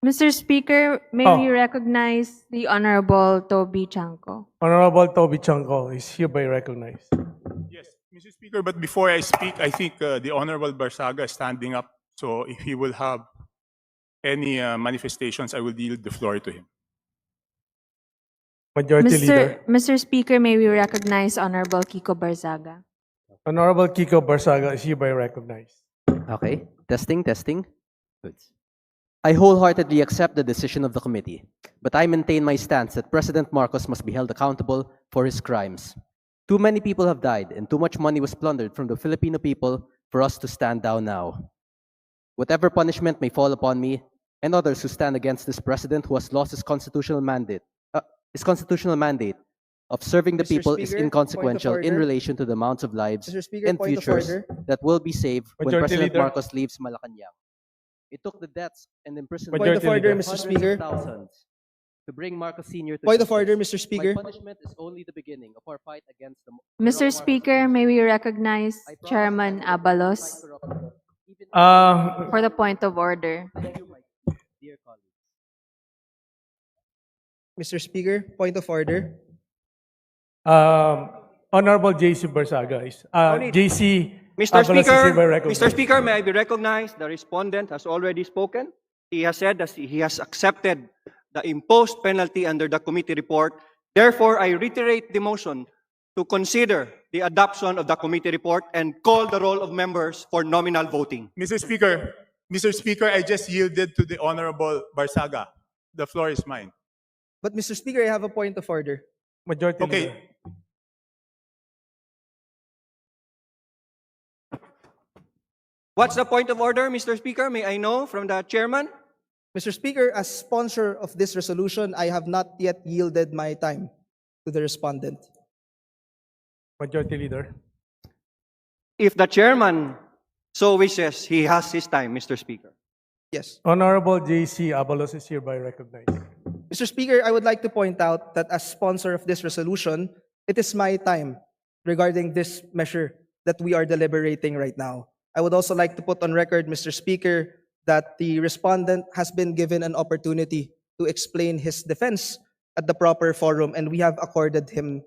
Mr. Speaker, may we recognize the Honorable Toby Chanco? Honorable Toby Chanco is hereby recognized. Yes, Mr. Speaker, but before I speak, I think the Honorable Barsaga is standing up. So if he will have any manifestations, I will yield the floor to him. Majority Leader. Mr. Speaker, may we recognize Honorable Kiko Barzaga? Honorable Kiko Barsaga is hereby recognized. Okay, testing. Good. I wholeheartedly accept the decision of the committee, but I maintain my stance that President Marcos must be held accountable for his crimes. Too many people have died and too much money was plundered from the Filipino people for us to stand down now. Whatever punishment may fall upon me and others who stand against this president who has lost his constitutional mandate of serving the Mr. people is Speaker, inconsequential point of in order. relation to the amounts of lives Mr. Speaker, and point of futures order. that will be saved when Majority President Leader. Marcos leaves Malacanang. It took the deaths and imprisonment Point of Majority order, Leader. Mr. hundreds Speaker. of thousands to bring Marcos Sr. to Point of justice. order, Mr. Speaker. My punishment is only the beginning of our fight against the Mr. corrupt Speaker, Marcos may we recognize I promise Chairman I will fight Abalos corruption, even for the point of order? Thank you, my dear colleagues. Mr. Speaker, point of order. Honorable JC Barsaga is Only- JC Mr. Abalos is hereby Speaker, recognized. Mr. Speaker, may I be recognized? The respondent has already spoken. He has said that he has accepted the imposed penalty under the committee report. Therefore, I reiterate the motion to consider the adoption of the committee report and call the roll of members for nominal voting. Mr. Speaker, I just yielded to the Honorable Barsaga. The floor is mine. But Mr. Speaker, I have a point of order. Majority Okay. Leader. What's the point of order, Mr. Speaker? May I know from the chairman? Mr. Speaker, as sponsor of this resolution, I have not yet yielded my time to the respondent. Majority Leader. If the chairman so wishes, he has his time, Mr. Speaker. Yes. Honorable JC Abalos is hereby recognized. Mr. Speaker, I would like to point out that as sponsor of this resolution, it is my time regarding this measure that we are deliberating right now. I would also like to put on record, Mr. Speaker, that the respondent has been given an opportunity to explain his defense at the proper forum, and we have accorded him